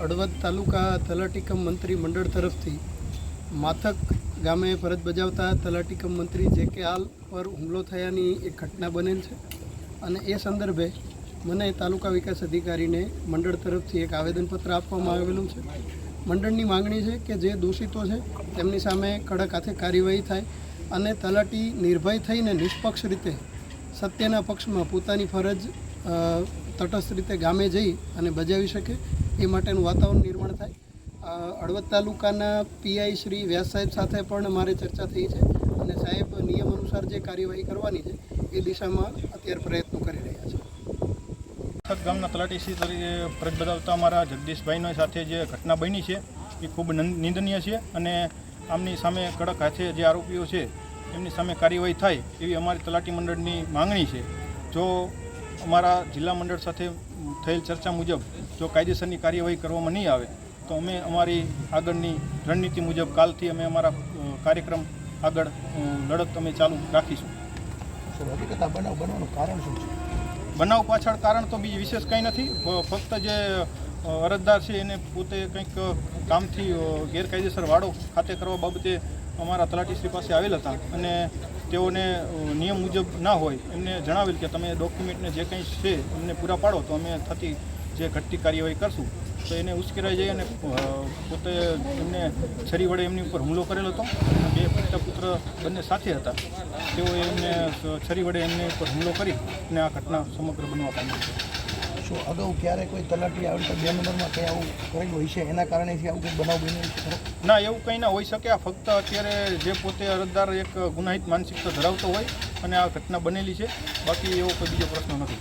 હળવદ તાલુકા તલાટી કમ મંત્રી મંડળ તરફથી માથક ગામે ફરજ બજાવતા તલાટી કમ મંત્રી જે.કે. આલ પર હુમલો થયાની એક ઘટના બનેલ છે અને એ સંદર્ભે મને તાલુકા વિકાસ અધિકારીને મંડળ તરફથી એક આવેદનપત્ર આપવામાં આવેલું છે. મંડળની માંગણી છે કે જે દોષિતો છે તેમની સામે કડક હાથે કાર્યવાહી થાય અને તલાટી નિર્ભય થઈને નિષ્પક્ષ રીતે સત્યના પક્ષમાં પોતાની ફરજ તટસ્થ રીતે ગામે જઈ અને બજાવી શકે એ માટેનું વાતાવરણ નિર્માણ થાય. હળવદ તાલુકાના પીઆઈ શ્રી વ્યાસ સાહેબ સાથે પણ મારે ચર્ચા થઈ છે અને સાહેબ નિયમ અનુસાર જે કાર્યવાહી કરવાની છે એ દિશામાં અત્યારે પ્રયત્નો કરી રહ્યા છે. માથક ગામના તલાટીશ્રી તરીકે ફરજ બજાવતા અમારા જગદીશભાઈની સાથે જે ઘટના બની છે એ ખૂબ નિંદનીય છે અને આમની સામે કડક હાથે જે આરોપીઓ છે એમની સામે કાર્યવાહી થાય એવી અમારી તલાટી મંડળની માંગણી છે. જો અમારા જિલ્લા મંડળ સાથે થયેલ ચર્ચા મુજબ જો કાયદેસરની કાર્યવાહી કરવામાં નહીં આવે તો અમે અમારી આગળની રણનીતિ મુજબ કાલથી અમે અમારા કાર્યક્રમ આગળ લડત અમે ચાલુ રાખીશું. બનાવ પાછળ કારણ તો બીજી વિશેષ કંઈ નથી, ફક્ત જે અરજદાર છે એને પોતે કંઈક કામથી ગેરકાયદેસર વાડો ખાતે કરવા બાબતે અમારા તલાટીશ્રી પાસે આવેલ હતા અને તેઓને નિયમ મુજબ ના હોય એમને જણાવેલ કે તમે ડોક્યુમેન્ટને જે કંઈ છે એમને પૂરા પાડો તો અમે થતી જે ઘટતી કાર્યવાહી કરશું. તો એને ઉશ્કેરાઈ જઈ અને પોતે એમને છરી વડે એમની ઉપર હુમલો કરેલો હતો. બે પુત્ર બંને સાથે હતા, તેઓએ એમને છરી વડે એમની ઉપર હુમલો કરી અને આ ઘટના સમગ્ર બનવા પામી છે. શું અગાઉ ક્યારે કોઈ તલાટી આવી રીતે 2 નંબરમાં કંઈ આવું કરેલું હોય છે એના કારણેથી આવું કંઈ બનાવ બન્યો છે? ના, એવું કંઈ ના હોઈ શકે. આ ફક્ત અત્યારે જે પોતે અરજદાર એક ગુનાહિત માનસિકતા ધરાવતો હોય અને આ ઘટના બનેલી છે, બાકી એવો કોઈ બીજો પ્રશ્ન નથી.